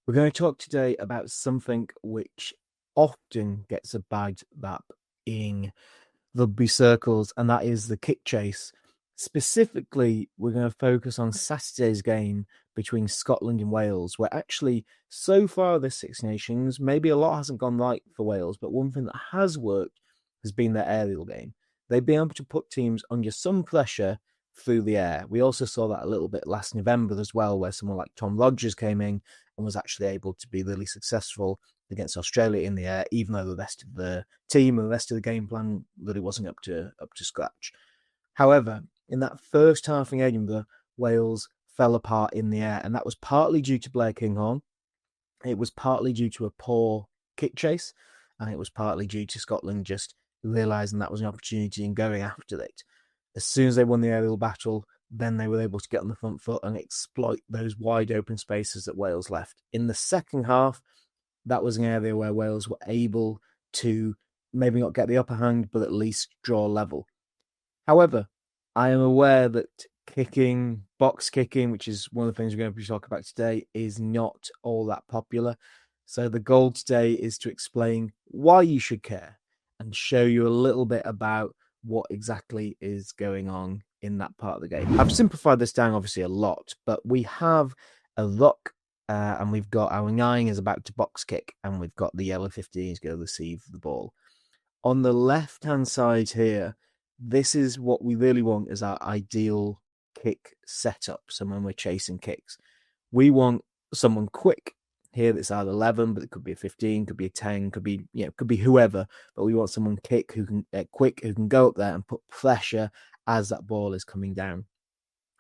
We're going to talk today about something which often gets a bad rap in rugby circles, and that is the kick chase. Specifically, we're going to focus on Saturday's game between Scotland and Wales, where actually, so far this Six Nations, maybe a lot hasn't gone right for Wales, but one thing that has worked has been their aerial game. They've been able to put teams under some pressure through the air. We also saw that a little bit last November as well, where someone like Tom Rogers came in and was actually able to be really successful against Australia in the air, even though the rest of the team and the rest of the game plan really wasn't up to scratch. However, in that first half in Edinburgh, Wales fell apart in the air, and that was partly due to Blair Kinghorn. It was partly due to a poor kick chase, and it was partly due to Scotland just realising that was an opportunity and going after it. As soon as they won the aerial battle, then they were able to get on the front foot and exploit those wide open spaces that Wales left. In the second half, that was an area where Wales were able to maybe not get the upper hand, but at least draw level. However, I am aware that kicking, box kicking, which is one of the things we're going to be talking about today, is not all that popular. So the goal today is to explain why you should care and show you a little bit about what exactly is going on in that part of the game. I've simplified this down obviously a lot, but we have a ruck and we've got our 9 is about to box kick, and we've got the yellow 15 is going to receive the ball. On the left-hand side here, this is what we really want as our ideal kick setup. So when we're chasing kicks, we want someone quick here that's either 11, but it could be a 15, could be a 10, could be whoever. But we want someone quick who can go up there and put pressure as that ball is coming down.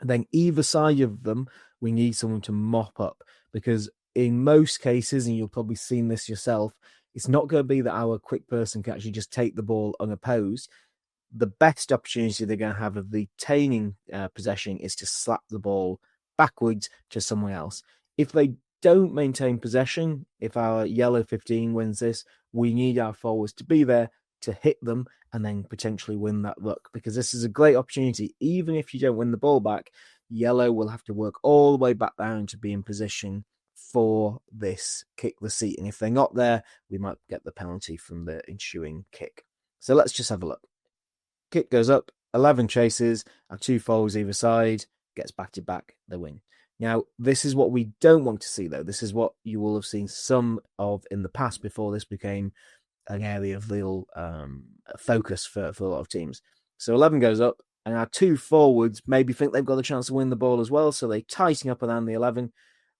And then either side of them, we need someone to mop up, because in most cases, and you've probably seen this yourself, it's not going to be that our quick person can actually just take the ball unopposed. The best opportunity they're going to have of retaining possession is to slap the ball backwards to someone else. If they don't maintain possession, if our yellow 15 wins this, we need our forwards to be there to hit them and then potentially win that ruck, because this is a great opportunity. Even if you don't win the ball back, yellow will have to work all the way back down to be in position for this kick the seat. And if they're not there, we might get the penalty from the ensuing kick. So let's just have a look. Kick goes up, 11 chases, our 2 forwards either side, gets batted back, they win. Now, this is what we don't want to see, though. This is what you will have seen some of in the past before this became an area of real focus for a lot of teams. So 11 goes up, and our 2 forwards maybe think they've got a chance to win the ball as well, so they tighten up around the 11,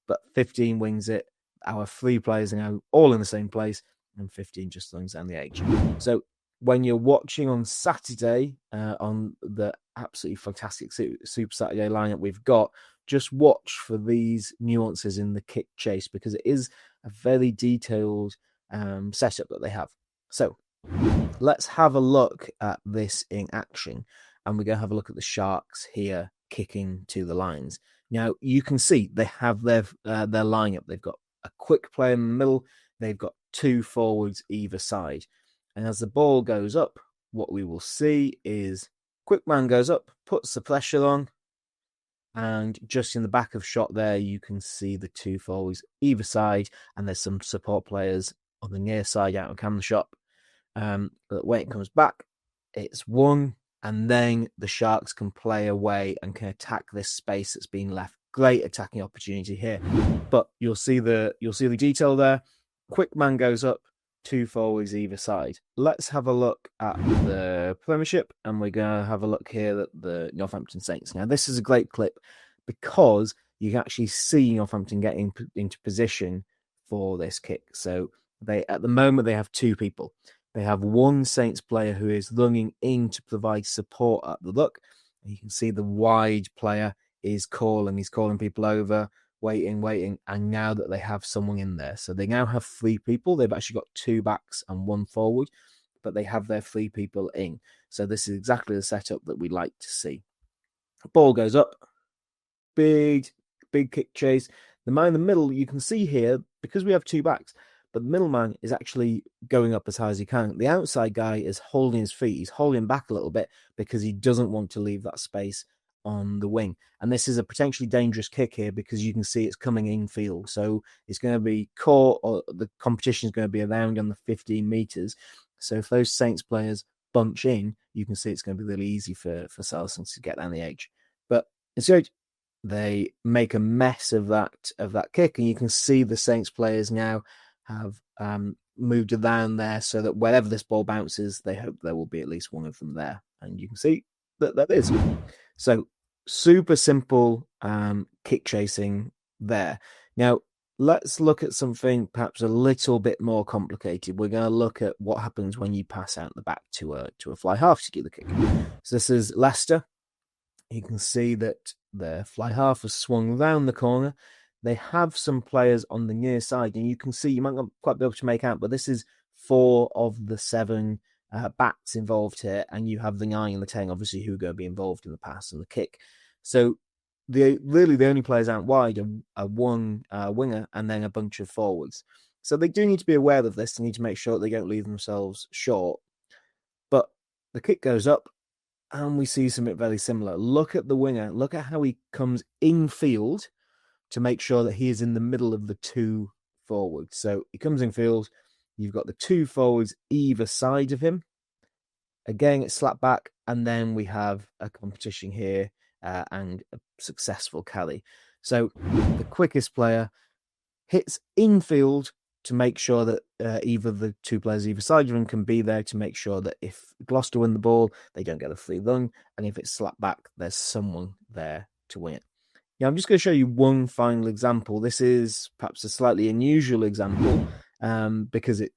but 15 wings it. Our 3 players are now all in the same place, and 15 just runs down the edge. So when you're watching on Saturday, on the absolutely fantastic Super Saturday lineup we've got, just watch for these nuances in the kick chase, because it is a very detailed setup that they have. So let's have a look at this in action, and we're going to have a look at the Sharks here kicking to the lines. Now, you can see they have their lineup. They've got a quick player in the middle. They've got 2 forwards either side. And as the ball goes up, what we will see is quick man goes up, puts the pressure on, and just in the back of shot there, you can see the 2 forwards either side, and there's some support players on the near side out of camera shot. But when it comes back, it's 1, and then the Sharks can play away and can attack this space that's been left. Great attacking opportunity here. But you'll see the detail there. Quick man goes up, 2 forwards either side. Let's have a look at the Premiership, and we're going to have a look here at the Northampton Saints. Now, this is a great clip because you can actually see Northampton getting into position for this kick. So at the moment, they have 2 people. They have 1 Saints player who is running in to provide support at the ruck. And you can see the wide player is calling. He's calling people over, waiting, and now that they have someone in there. So they now have 3 people. They've actually got 2 backs and 1 forward, but they have their 3 people in. So this is exactly the setup that we like to see. Ball goes up. Big kick chase. The man in the middle, you can see here, because we have 2 backs, but the middleman is actually going up as high as he can. The outside guy is holding his feet. He's holding back a little bit because he doesn't want to leave that space on the wing. And this is a potentially dangerous kick here because you can see it's coming in field. So it's going to be caught, or the competition is going to be around on the 15 meters. So if those Saints players bunch in, you can see it's going to be really easy for Saracens to get down the edge. But instead, they make a mess of that kick, and you can see the Saints players now have moved around there so that wherever this ball bounces, they hope there will be at least one of them there. And you can see that that is. So super simple kick chasing there. Now, let's look at something perhaps a little bit more complicated. We're going to look at what happens when you pass out the back to a fly half to get the kick. So this is Leicester. You can see that the fly half has swung round the corner. They have some players on the near side, and you can see, you might not quite be able to make out, but this is 4 of the 7 backs involved here, and you have the 9 and the 10, obviously, who are going to be involved in the pass and the kick. So the only players out wide are one winger and then a bunch of forwards. So they do need to be aware of this. They need to make sure that they don't leave themselves short. But the kick goes up, and we see something very similar. Look at the winger. Look at how he comes in field to make sure that he is in the middle of the 2 forwards. So he comes in field. You've got the 2 forwards either side of him. Again, it's slapped back. And then we have a competition here and a successful carry. So the quickest player hits in field to make sure that either the 2 players either side of him can be there to make sure that if Gloucester win the ball, they don't get a free run. And if it's slapped back, there's someone there to win it. Now, I'm just going to show you one final example. This is perhaps a slightly unusual example because it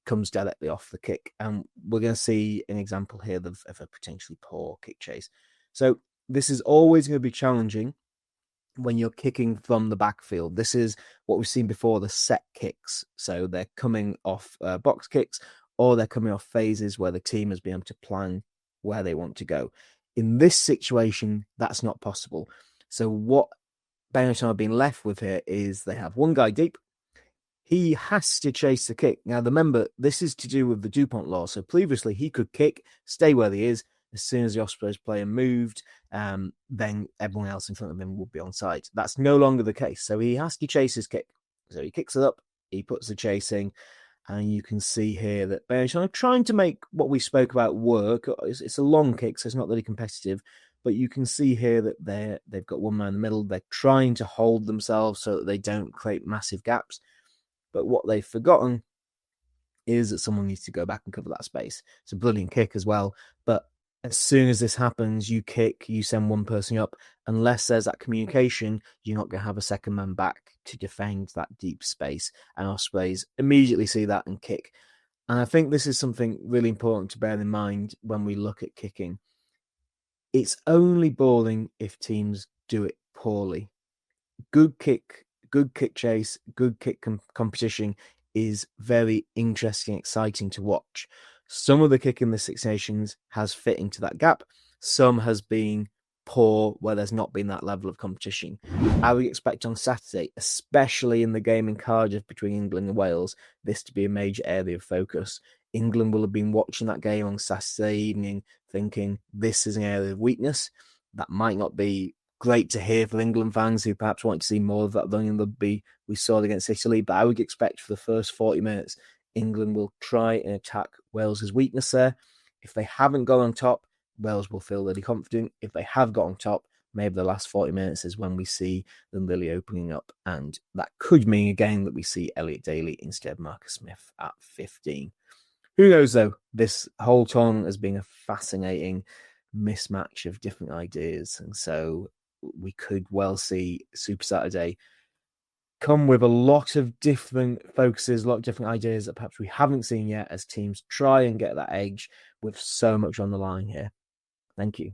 comes directly off the kick. And we're going to see an example here of a potentially poor kick chase. So this is always going to be challenging when you're kicking from the backfield. This is what we've seen before, the set kicks. So they're coming off box kicks, or they're coming off phases where the team has been able to plan where they want to go. In this situation, that's not possible. So what Benetton have been left with here is they have one guy deep. He has to chase the kick. Now, remember, this is to do with the DuPont law. So previously, he could kick, stay where he is. As soon as the Ospreys player moved, then everyone else in front of him would be onside. That's no longer the case. So he has to chase his kick. So he kicks it up, he puts the chasing, and you can see here that Benetton are trying to make what we spoke about work. It's a long kick, so it's not really competitive. But you can see here that they've got one man in the middle. They're trying to hold themselves so that they don't create massive gaps. But what they've forgotten is that someone needs to go back and cover that space. It's a brilliant kick as well. But as soon as this happens, you kick, you send one person up. Unless there's that communication, you're not going to have a second man back to defend that deep space. And Ospreys immediately see that and kick. And I think this is something really important to bear in mind when we look at kicking. It's only boring if teams do it poorly. Good kick chase, good kick competition is very interesting, exciting to watch. Some of the kick in the Six Nations has fit into that gap. Some has been poor where there's not been that level of competition. I would expect on Saturday, especially in the game in Cardiff between England and Wales, this to be a major area of focus. England will have been watching that game on Saturday evening thinking this is an area of weakness. That might not be great to hear for England fans who perhaps want to see more of that running rugby we saw against Italy, but I would expect for the first 40 minutes, England will try and attack Wales's weakness there. If they haven't got on top, Wales will feel really confident. If they have got on top, maybe the last 40 minutes is when we see them really opening up, and that could mean again that we see Elliot Daly instead of Marcus Smith at 15. Who knows, though? This whole tournament has been a fascinating mismatch of different ideas. And so we could well see Super Saturday come with a lot of different focuses, a lot of different ideas that perhaps we haven't seen yet as teams try and get that edge with so much on the line here. Thank you.